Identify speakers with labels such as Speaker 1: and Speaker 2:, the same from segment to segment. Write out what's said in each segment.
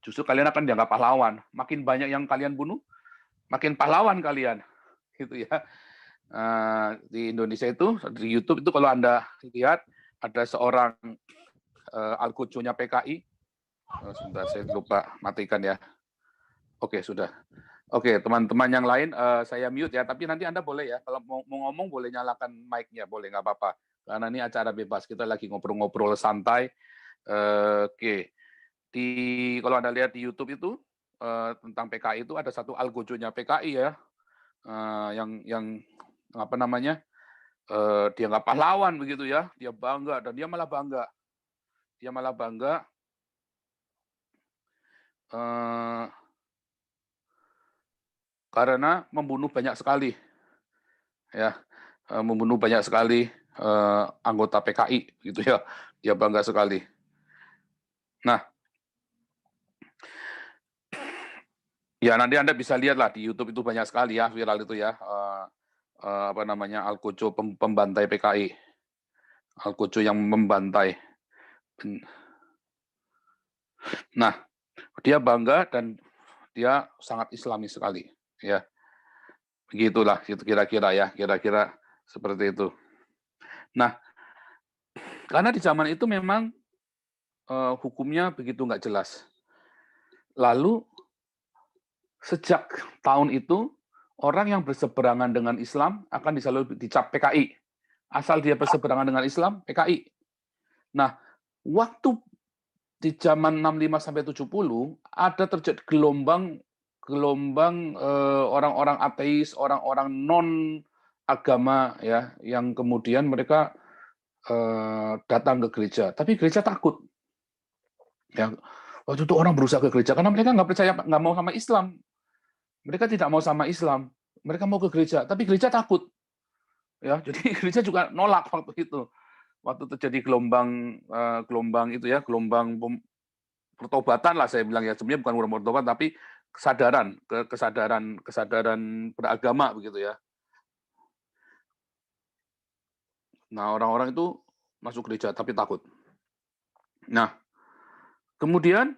Speaker 1: Justru kalian akan dianggap pahlawan. Makin banyak yang kalian bunuh, makin pahlawan kalian, gitu ya. Di Indonesia itu, di YouTube itu kalau Anda lihat, ada seorang algojonya PKI. Sebentar, saya lupa matikan ya. Oke, sudah. Oke, teman-teman yang lain, saya mute ya. Tapi nanti Anda boleh ya, kalau mau ngomong boleh nyalakan mic-nya, boleh, nggak apa-apa. Karena ini acara bebas, kita lagi ngobrol-ngobrol santai. Oke, kalau Anda lihat di YouTube itu, tentang PKI itu ada satu algojonya PKI ya, yang apa namanya, dia nggak pahlawan begitu ya, dia bangga, dan dia malah bangga. Dia malah bangga, karena membunuh banyak sekali, ya, membunuh banyak sekali anggota PKI, gitu ya. Dia bangga sekali. Nah, ya nanti Anda bisa lihat lah di YouTube itu banyak sekali ya viral itu ya, apa namanya, algojo pembantai PKI, algojo yang membantai. Nah, dia bangga dan dia sangat Islami sekali, ya. Begitulah, itu kira-kira ya, kira-kira seperti itu. Nah, karena di zaman itu memang hukumnya begitu nggak jelas. Lalu sejak tahun itu orang yang berseberangan dengan Islam akan selalu dicap PKI. Asal dia berseberangan dengan Islam, PKI. Nah, waktu di zaman 65 sampai 70 ada terjadi gelombang orang-orang ateis, orang-orang non agama ya, yang kemudian mereka datang ke gereja, tapi gereja takut. Ya, waktu itu orang berusaha ke gereja karena mereka nggak percaya, nggak mau sama Islam. Mereka tidak mau sama Islam, mereka mau ke gereja, tapi gereja takut. Ya, jadi gereja juga nolak waktu itu. Waktu terjadi gelombang itu ya, gelombang pertobatan lah saya bilang ya, sebenarnya bukan gelombang pertobatan tapi kesadaran beragama begitu ya. Nah, orang-orang itu masuk gereja tapi takut. Nah, kemudian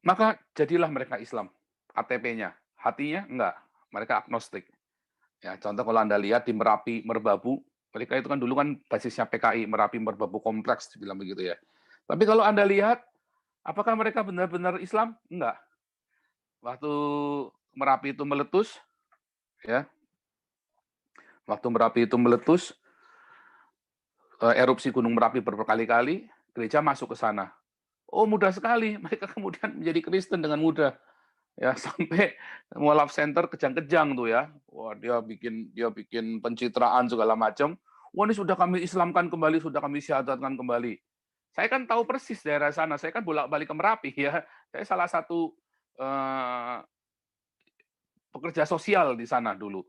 Speaker 1: maka jadilah mereka Islam, KTP-nya. Hatinya enggak, mereka agnostik. Ya, contoh kalau Anda lihat di Merapi, Merbabu, mereka itu kan dulu kan basisnya PKI, Merapi, Merbabu kompleks, dibilang begitu ya. Tapi kalau Anda lihat, apakah mereka benar-benar Islam? Enggak. Waktu Merapi itu meletus, ya, waktu Merapi itu meletus, erupsi Gunung Merapi berkali-kali, gereja masuk ke sana. Oh, mudah sekali, mereka kemudian menjadi Kristen dengan mudah. Ya, sampai mualaf center kejang-kejang tuh ya. Wah, dia bikin pencitraan segala macam. Wah, ini sudah kami Islamkan kembali, sudah kami syahadatkan kembali. Saya kan tahu persis daerah sana. Saya kan bolak-balik ke Merapi ya. Saya salah satu pekerja sosial di sana dulu.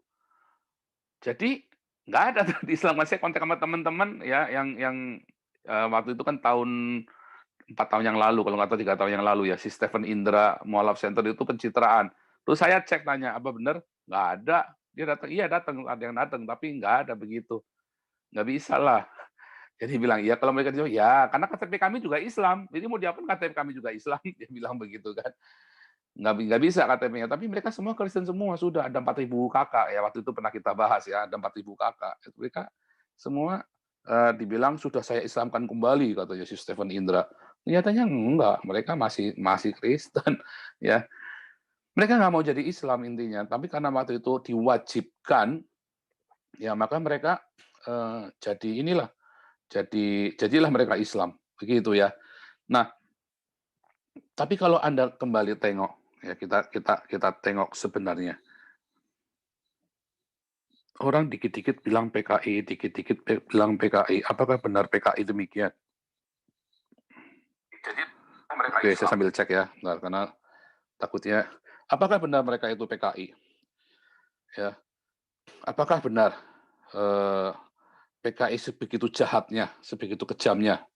Speaker 1: Jadi nggak ada di Islam. Saya kontak sama teman-teman ya yang waktu itu kan 4 tahun yang lalu, kalau nggak tahu 3 tahun yang lalu ya, si Stephen Indra Mualaf Center itu pencitraan. Terus saya cek tanya, apa benar? Nggak ada. Dia datang, iya datang, ada yang datang, tapi nggak ada begitu. Nggak bisa lah. Jadi bilang, ya kalau mereka jawab, ya karena KTP kami juga Islam. Jadi mau diapun KTP kami juga Islam. Dia bilang begitu kan. Nggak bisa KTP-nya. Tapi mereka semua Kristen semua, sudah ada 4.000 kakak. Ya waktu itu pernah kita bahas ya, ada 4.000 kakak. Mereka semua dibilang sudah saya Islamkan kembali, katanya si Stephen Indra. Nyatanya enggak, mereka masih Kristen ya. Mereka nggak mau jadi Islam intinya, tapi karena waktu itu diwajibkan, ya maka mereka jadilah mereka Islam, begitu ya. Nah, tapi kalau Anda kembali tengok, ya kita tengok sebenarnya. Orang dikit-dikit bilang PKI, dikit-dikit bilang PKI. Apakah benar PKI demikian?
Speaker 2: Jadi mereka
Speaker 1: Oke,
Speaker 2: Islam.
Speaker 1: saya sambil cek ya, bentar, karena takutnya. Apakah benar mereka itu PKI? Ya, apakah benar PKI sebegitu jahatnya, sebegitu kejamnya?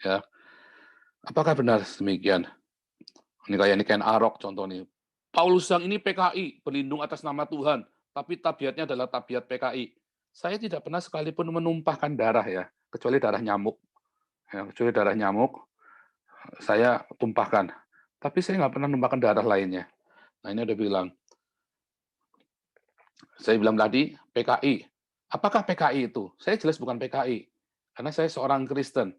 Speaker 1: Ya, apakah benar demikian? Ini kayak Ken Arok contoh nih. Paulus yang ini PKI, berlindung atas nama Tuhan. tapi tabiatnya adalah tabiat PKI. Saya tidak pernah sekalipun menumpahkan darah ya, kecuali darah nyamuk. Ya, kecuali darah nyamuk, saya tumpahkan. Tapi saya nggak pernah numpahkan darah lainnya. Nah ini udah bilang, saya bilang tadi PKI. Apakah PKI itu? Saya jelas bukan PKI, karena saya seorang Kristen.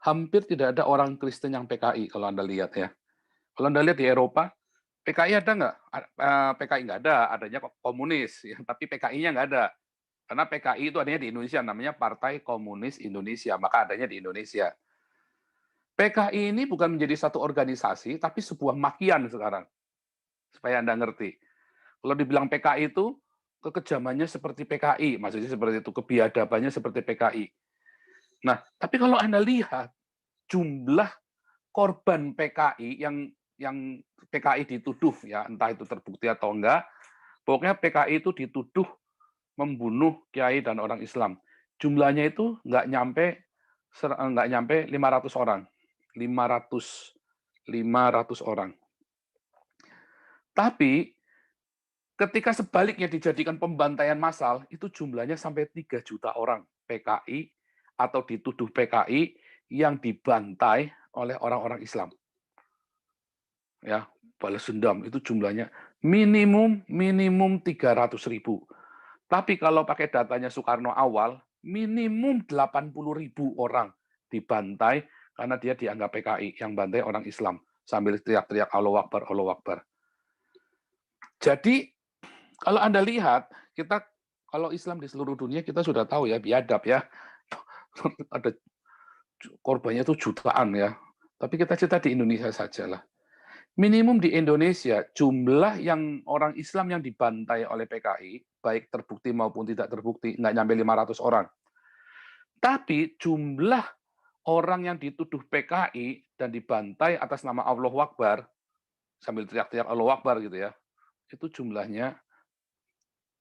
Speaker 1: Hampir tidak ada orang Kristen yang PKI kalau Anda lihat ya. Kalau Anda lihat di Eropa, PKI ada nggak? PKI nggak ada, adanya komunis, ya, tapi PKI-nya nggak ada. Karena PKI itu adanya di Indonesia, namanya Partai Komunis Indonesia, maka adanya di Indonesia. PKI ini bukan menjadi satu organisasi, tapi sebuah makian sekarang, supaya Anda ngerti. Kalau dibilang PKI itu, kekejamannya seperti PKI, maksudnya seperti itu, kebiadabannya seperti PKI. Nah, tapi kalau Anda lihat, jumlah korban PKI yang PKI dituduh ya, entah itu terbukti atau enggak, pokoknya PKI itu dituduh membunuh kiai dan orang Islam. Jumlahnya itu nggak nyampe 500 orang. 500 orang. Tapi ketika sebaliknya dijadikan pembantaian massal, itu jumlahnya sampai 3 juta orang PKI atau dituduh PKI yang dibantai oleh orang-orang Islam. Ya, balas dendam itu jumlahnya minimum 300.000. Tapi kalau pakai datanya Soekarno awal, minimum 80.000 orang dibantai karena dia dianggap PKI, yang bantai orang Islam sambil teriak-teriak Allahu Akbar, Allahu Akbar. Jadi kalau Anda lihat, kita kalau Islam di seluruh dunia kita sudah tahu ya, biadab ya. Ada korbannya itu jutaan ya. Tapi kita cerita di Indonesia saja lah. Minimum di Indonesia, jumlah yang orang Islam yang dibantai oleh PKI, baik terbukti maupun tidak terbukti, nggak nyampe 500 orang. Tapi jumlah orang yang dituduh PKI dan dibantai atas nama Allahu Akbar, sambil teriak-teriak Allahu Akbar gitu ya, itu jumlahnya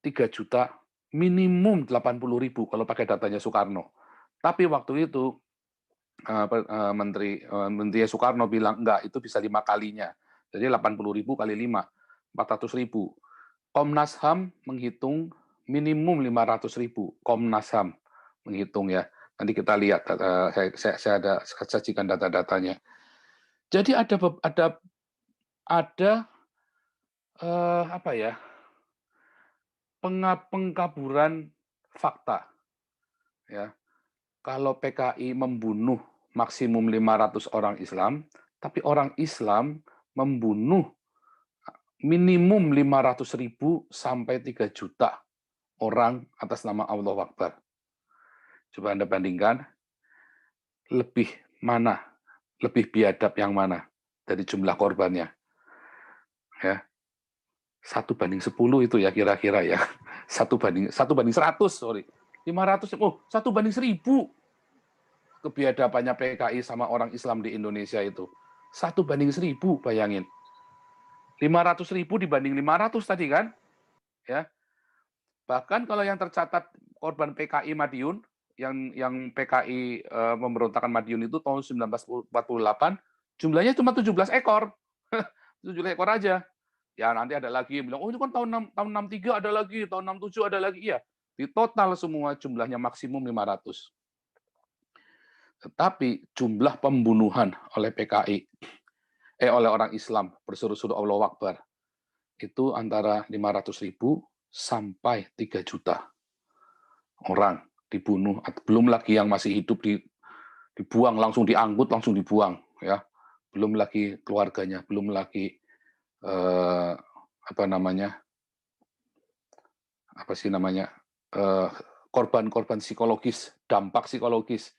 Speaker 1: 3 juta, minimum 80.000 kalau pakai datanya Soekarno. Tapi waktu itu Menteri Soekarno bilang enggak, itu bisa 5 kalinya. Jadi 80.000 kali 5, 400.000. Komnas HAM menghitung minimum 500.000. Komnas HAM menghitung ya. Nanti kita lihat, saya ada sajikan data-datanya. Jadi ada apa ya, pengkaburan fakta ya. Kalau PKI membunuh maksimum 500 orang Islam, tapi orang Islam membunuh minimum 500.000 sampai 3 juta orang atas nama Allahu Akbar. Coba Anda bandingkan, lebih mana? Lebih biadab yang mana dari jumlah korbannya? Ya. 1/10 itu ya kira-kira ya. 1/100, sorry. 500, 1/1000 kebiadabannya PKI sama orang Islam di Indonesia itu. 1/1000, bayangin. 500.000 dibanding 500 tadi kan? Ya. Bahkan kalau yang tercatat korban PKI Madiun, yang PKI memberontakan Madiun itu tahun 1948, jumlahnya cuma 17 ekor. 17 ekor aja. Ya nanti ada lagi yang bilang, oh itu kan tahun 63 ada lagi, tahun 67 ada lagi. Iya, di total semua jumlahnya maksimum 500. Tetapi jumlah pembunuhan oleh PKI, oleh orang Islam berseru-seru Allahu Akbar, itu antara 500.000 sampai 3 juta orang dibunuh. Belum lagi yang masih hidup dibuang, langsung diangkut, langsung dibuang. Ya, belum lagi keluarganya, belum lagi korban-korban psikologis, dampak psikologis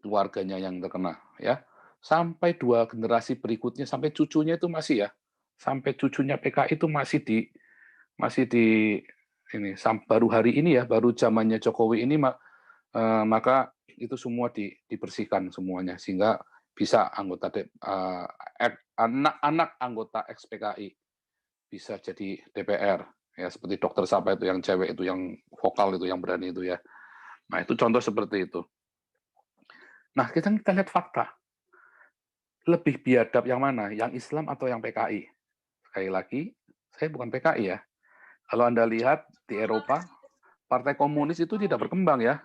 Speaker 1: keluarganya yang terkena ya, sampai 2 generasi berikutnya, sampai cucunya itu masih ya, sampai cucunya PKI itu masih di ini, baru hari ini ya, baru zamannya Jokowi ini, maka itu semua dibersihkan semuanya sehingga bisa anak-anak anggota ex PKI bisa jadi DPR ya, seperti dokter siapa itu yang cewek itu, yang vokal itu, yang berani itu ya. Nah itu contoh seperti itu. Nah kita lihat fakta, lebih biadab yang mana, yang Islam atau yang PKI? Sekali lagi, saya bukan PKI ya, Kalau Anda lihat di Eropa, partai komunis itu tidak berkembang ya.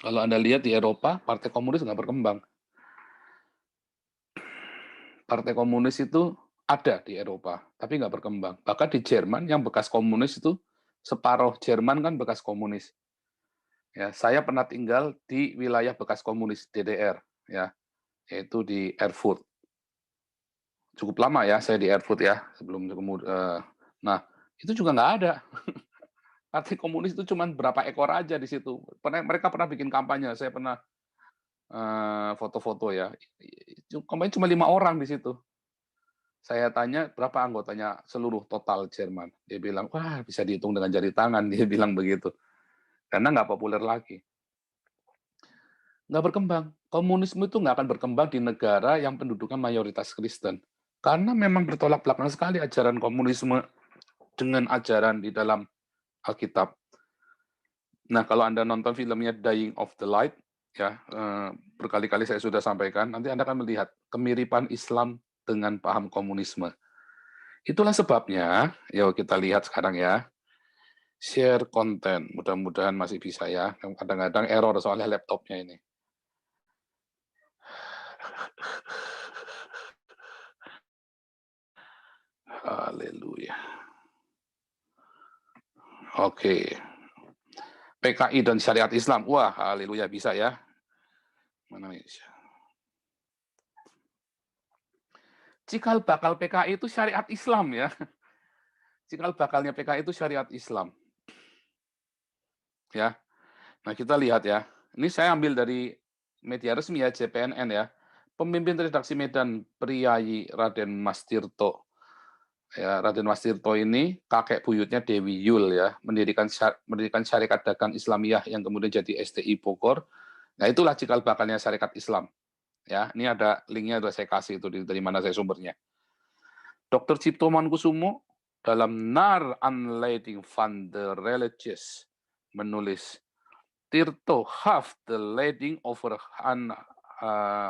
Speaker 1: Kalau Anda lihat di Eropa, partai komunis nggak berkembang. Partai komunis itu ada di Eropa, tapi nggak berkembang. Bahkan di Jerman, yang bekas komunis itu, separuh Jerman kan bekas komunis. Ya, saya pernah tinggal di wilayah bekas komunis DDR, ya, yaitu di Erfurt. Cukup lama ya saya di Erfurt ya, sebelum nah, itu juga nggak ada. Partai komunis itu cuma berapa ekor aja di situ. Mereka pernah bikin kampanye, saya pernah foto-foto ya. Kampanye cuma 5 orang di situ. Saya tanya berapa anggotanya seluruh total Jerman. Dia bilang, wah bisa dihitung dengan jari tangan. Dia bilang begitu. Karena nggak populer lagi. Nggak berkembang. Komunisme itu nggak akan berkembang di negara yang penduduknya mayoritas Kristen. Karena memang bertolak belakang sekali ajaran komunisme dengan ajaran di dalam Alkitab. Nah, kalau Anda nonton filmnya Dying of the Light, ya berkali-kali saya sudah sampaikan, nanti Anda akan melihat kemiripan Islam dengan paham komunisme. Itulah sebabnya, yuk kita lihat sekarang ya, share konten. Mudah-mudahan masih bisa ya. Kadang-kadang error soalnya laptopnya ini. Haleluya. Oke. PKI dan syariat Islam. Wah, haleluya bisa ya. Mana ini? Cikal bakal PKI itu syariat Islam ya. Cikal bakalnya PKI itu syariat Islam. Ya. Nah, kita lihat ya. Ini saya ambil dari media resmi ya, JPNN ya. Pemimpin redaksi Medan Priyayi Raden Mas Tirto. Ya, Raden Mas Tirto ini kakek buyutnya Dewi Yul ya, mendirikan Syarikat Dagang Islamiyah yang kemudian jadi SDI Bogor. Nah, itulah cikal bakalnya Syarikat Islam. Ya, ini ada linknya, udah saya kasih itu dari mana saya sumbernya. Dr. Cipto Mangunkusumo dalam Nar Unleading van the Religious menulis Tirto have the leading over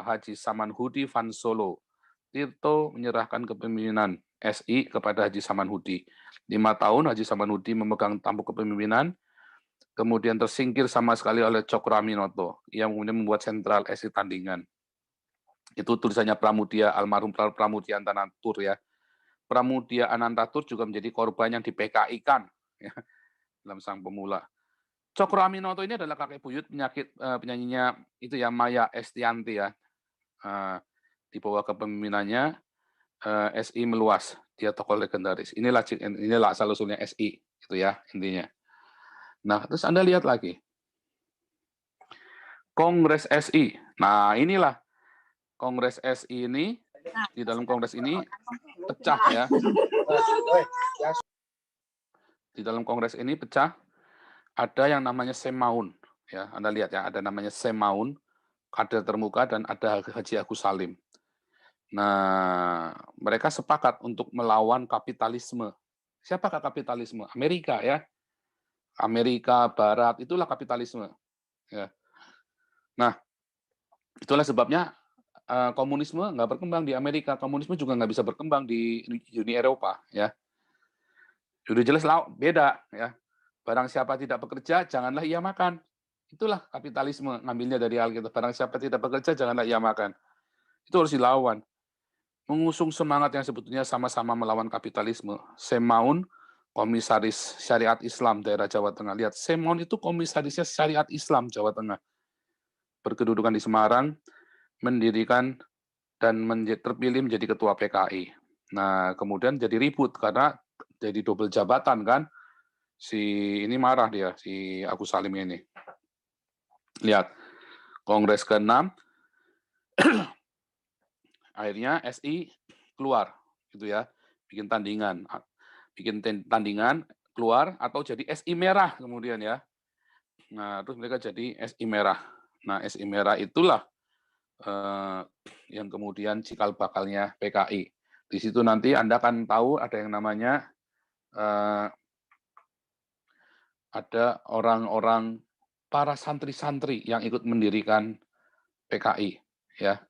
Speaker 1: Haji Samanhudi van Solo. Tirto menyerahkan kepemimpinan SI kepada Haji Samanhudi. 5 tahun Haji Samanhudi memegang tampuk kepemimpinan, kemudian tersingkir sama sekali oleh Cokroaminoto yang kemudian membuat sentral SI tandingan. Itu tulisannya Pramudia, almarhum Pramudia Anantatur ya. Pramudia Anantatur juga menjadi korban yang di PKI-kan ya, dalam Sang Pemula. Cokro Aminoto ini adalah kakek buyut penyanyinya itu ya, Maya Estianti ya. Di bawah kepemimpinannya SI meluas, dia tokoh legendaris. Inilah asal usulnya SI itu ya intinya. Nah, terus Anda lihat lagi. Kongres SI. Nah, inilah Kongres SI ini, di dalam Kongres ini pecah ya. Di dalam Kongres ini pecah, ada yang namanya Semaun. Ya, Anda lihat ya, ada namanya Semaun, kader termuka, dan ada Haji Agus Salim. Nah, mereka sepakat untuk melawan kapitalisme. Siapakah kapitalisme? Amerika ya. Amerika Barat, itulah kapitalisme. Ya. Nah, itulah sebabnya komunisme nggak berkembang di Amerika. Komunisme juga nggak bisa berkembang di Uni Eropa. Ya. Sudah jelas beda. Ya. Barang siapa tidak bekerja, janganlah ia makan. Itulah kapitalisme, ngambilnya dari Alkitab. Barang siapa tidak bekerja, janganlah ia makan. Itu harus dilawan. Mengusung semangat yang sebetulnya sama-sama melawan kapitalisme. Semaun, komisaris syariat Islam daerah Jawa Tengah. Lihat, Semaun itu komisarisnya syariat Islam Jawa Tengah. Berkedudukan di Semarang, mendirikan dan terpilih menjadi ketua PKI. Nah, kemudian jadi ribut karena jadi double jabatan kan. Si ini marah dia, si Agus Salim ini. Lihat, Kongres ke-6, akhirnya SI keluar gitu ya, bikin tandingan keluar atau jadi SI merah kemudian ya. Nah, terus mereka jadi SI merah. Nah, SI merah itulah yang kemudian cikal bakalnya PKI. Di situ nanti Anda akan tahu ada yang namanya ada orang-orang para santri-santri yang ikut mendirikan PKI ya.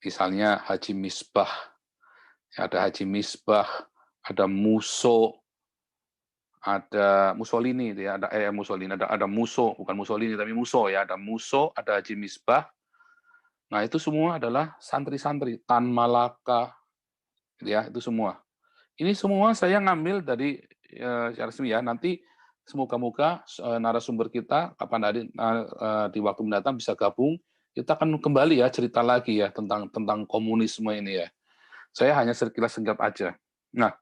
Speaker 1: misalnya Haji Misbah, ada Haji Misbah, ada Muso, ada Mussolini, ya, ada Mussolini, ada Muso, bukan Mussolini tapi Muso ya, ada Muso, ada Haji Misbah. Nah itu semua adalah santri-santri Tan Malaka, ya itu semua. Ini semua saya ngambil dari secara resmi ya. Nanti semoga-moga narasumber kita kapan hari di waktu mendatang bisa gabung. Kita akan kembali ya cerita lagi ya tentang komunisme ini ya. Saya hanya sekilas singkat aja. Nah,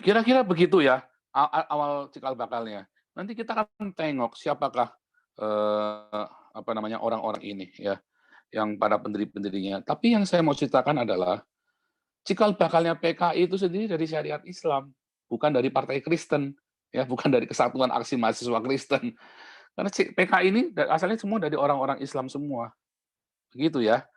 Speaker 1: kira-kira begitu ya awal cikal bakalnya. Nanti kita akan tengok siapakah apa namanya orang-orang ini ya, yang para pendiri-pendirinya. Tapi yang saya mau ceritakan adalah cikal bakalnya PKI itu sendiri dari syariat Islam, bukan dari partai Kristen, ya, bukan dari Kesatuan Aksi Mahasiswa Kristen. Karena PKI ini asalnya semua dari orang-orang Islam semua, begitu ya.